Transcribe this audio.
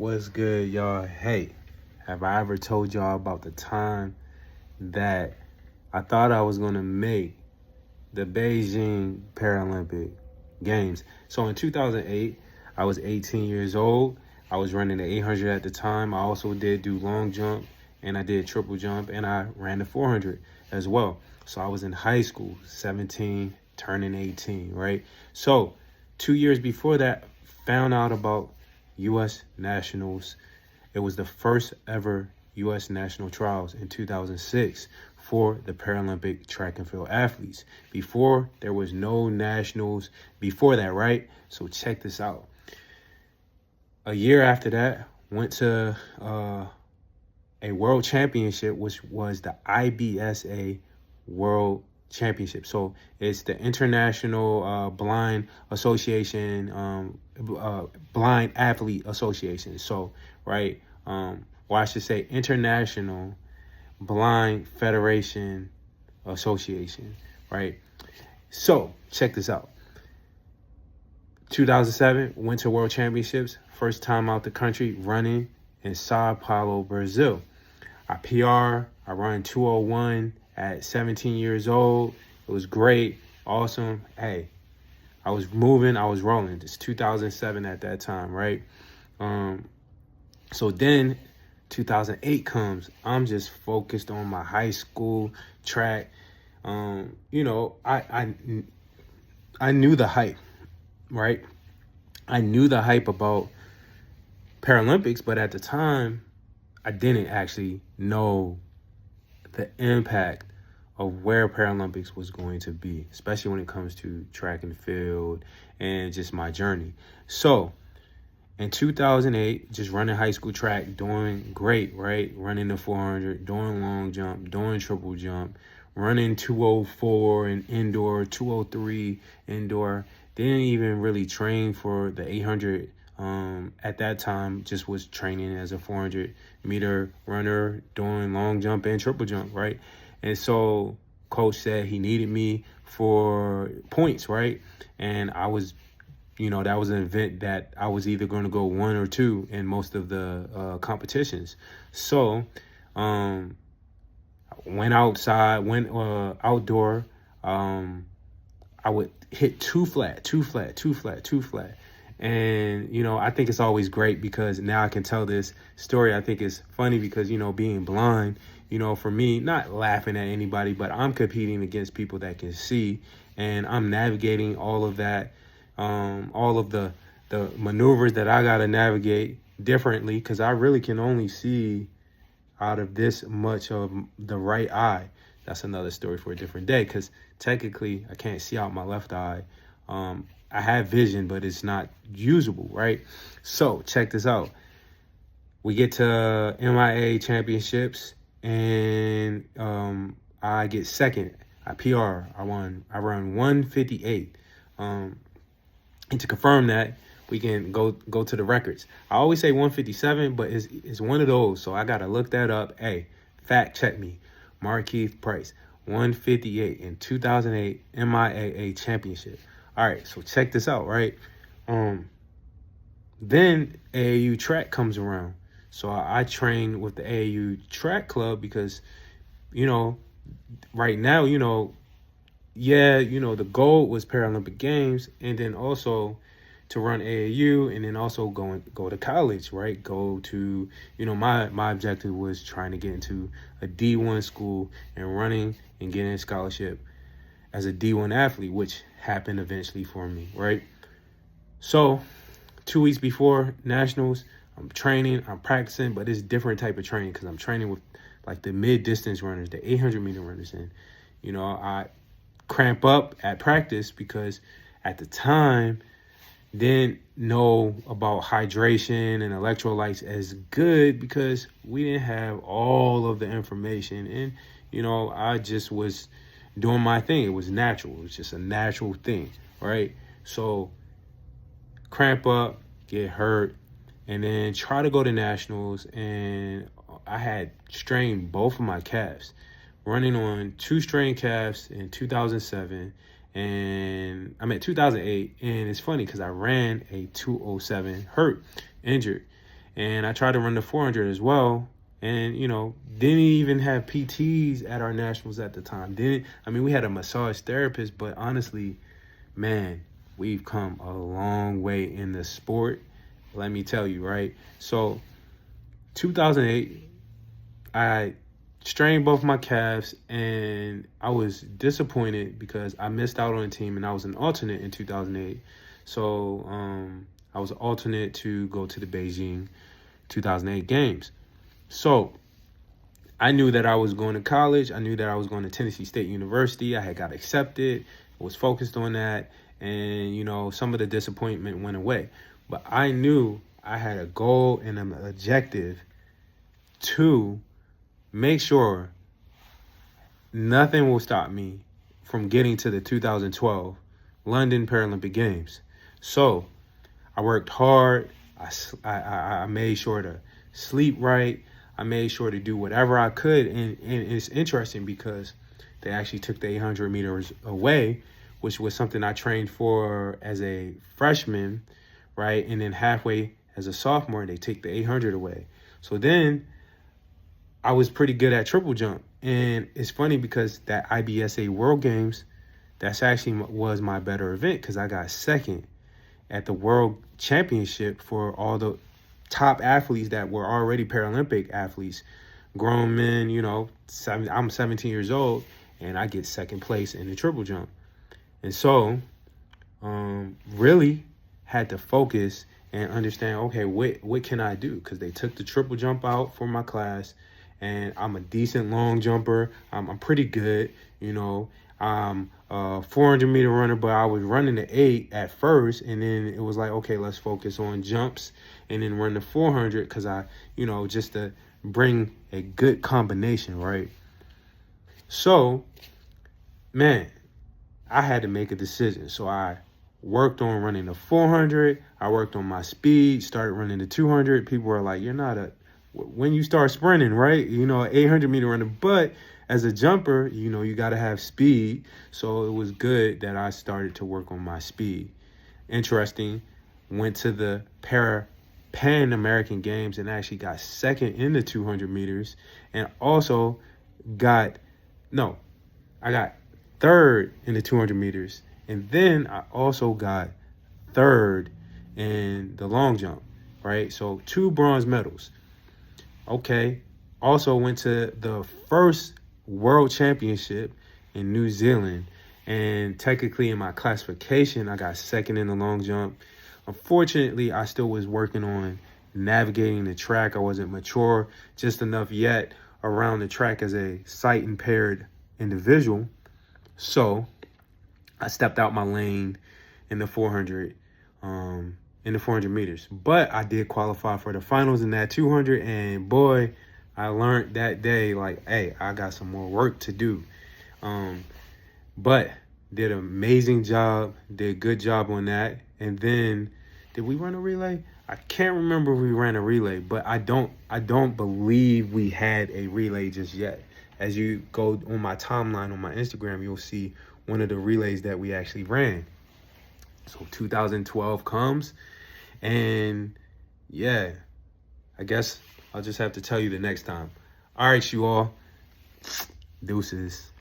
What's good, y'all? Hey, have I ever told y'all about the time that I thought I was going to make the Beijing Paralympic Games? So in 2008, I was 18 years old. I was running the 800 at the time. I also did do long jump, and I did triple jump, and I ran the 400 as well. So I was in high school, 17, turning 18, right? So 2 years before that, found out about U.S. Nationals. It was the first ever U.S. National Trials in 2006 for the Paralympic track and field athletes. Before, there was no nationals before that, right? So check this out. A year after that, went to a world championship, which was the IBSA World Championship. So it's the International Blind Association, Blind Athlete Association. So, right, well, I should say International Blind Federation Association, right? So check this out. 2007, went to World Championships. First time out the country running in Sao Paulo, Brazil. I PR, I run 201 at 17 years old. It was great, awesome. Hey, I was moving, I was rolling. It's 2007 at that time, right? So then 2008 comes. I'm just focused on my high school track. I knew the hype, right? I knew the hype about Paralympics, but at the time, I didn't actually know the impact of where Paralympics was going to be, especially when it comes to track and field and just my journey. So in 2008, just running high school track, doing great, right? Running the 400, doing long jump, doing triple jump, running 204 in indoor, 203 indoor. Didn't even really train for the 800 at that time. Just was training as a 400-meter runner, doing long jump and triple jump, right? And so coach said he needed me for points, right? And I was, that was an event that I was either going to go 1 or 2 in most of the competitions. So went outside, went outdoor. I would hit two flat. And, I think it's always great because now I can tell this story. I think it's funny because, being blind, for me, not laughing at anybody, but I'm competing against people that can see, and I'm navigating all of that, all of the maneuvers that I got to navigate differently because I really can only see out of this much of the right eye. That's another story for a different day because technically I can't see out my left eye. I have vision, but it's not usable, right? So check this out. We get to MIA championships and I get second. I PR. I run 158. And to confirm that, we can go to the records. I always say 157, but it's one of those. So I got to look that up. Hey, fact check me. Markeith Price, 158 in 2008 MIAA championship. All right, so check this out, right? Then AAU track comes around. So I train with the AAU track club because, right now, the goal was Paralympic Games, and then also to run AAU, and then also go to college, right? Go to, my objective was trying to get into a D1 school and running and getting a scholarship as a D1 athlete, which happened eventually for me, right? So 2 weeks before nationals, I'm training, I'm practicing, but it's different type of training because I'm training with like the mid-distance runners, the 800-meter runners. And, I cramp up at practice because at the time, didn't know about hydration and electrolytes as good because we didn't have all of the information. And, I just was doing my thing. It was natural. It was just a natural thing, right? So cramp up, get hurt, and then try to go to nationals. And I had strained both of my calves, running on 2 strained calves in 2007. And I'm at 2008, and it's funny because I ran a 207 injured, And I tried to run the 400 as well. And, you know, didn't even have PTs at our nationals at the time. We had a massage therapist, but honestly, man, we've come a long way in the sport. Let me tell you, right? So 2008, I strained both my calves, and I was disappointed because I missed out on a team, and I was an alternate in 2008. So I was an alternate to go to the Beijing 2008 games. So I knew that I was going to college. I knew that I was going to Tennessee State University. I had got accepted. I was focused on that. And, you know, some of the disappointment went away. But I knew I had a goal and an objective to make sure nothing will stop me from getting to the 2012 London Paralympic Games. So I worked hard. I made sure to sleep right. I made sure to do whatever I could. And it's interesting because they actually took the 800 meters away, which was something I trained for as a freshman, right? And then halfway as a sophomore, they take the 800 away. So then I was pretty good at triple jump. And it's funny because that IBSA World Games, that's actually was my better event because I got second at the World Championship for all the top athletes that were already Paralympic athletes, grown men, you know, I'm 17 years old, and I get second place in the triple jump. And so really had to focus and understand, okay, what can I do? Because they took the triple jump out for my class, and I'm a decent long jumper. I'm pretty good, you know. I'm a 400-meter runner, but I was running the 8 at first, and then it was like, okay, let's focus on jumps and then run the 400 because just to bring a good combination, right? So, man, I had to make a decision. So I worked on running the 400. I worked on my speed, started running the 200. People were like, when you start sprinting, right? 800-meter runner. But as a jumper, you got to have speed. So it was good that I started to work on my speed. Interesting, went to the Pan American Games and actually got second in the 200 meters. And also I got third in the 200 meters. And then I also got third in the long jump, right? So 2 bronze medals. Okay. Also went to the first World Championship in New Zealand. And technically in my classification, I got second in the long jump. Unfortunately, I still was working on navigating the track. I wasn't mature just enough yet around the track as a sight impaired individual. So I stepped out my lane in the 400 meters. But I did qualify for the finals in that 200. And boy, I learned that day, like, hey, I got some more work to do. But did an amazing job, did a good job on that. And then, did we run a relay? I can't remember if we ran a relay, but I don't believe we had a relay just yet. As you go on my timeline on my Instagram, you'll see one of the relays that we actually ran. So 2012 comes, and yeah, I guess I'll just have to tell you the next time. All right, you all. Deuces.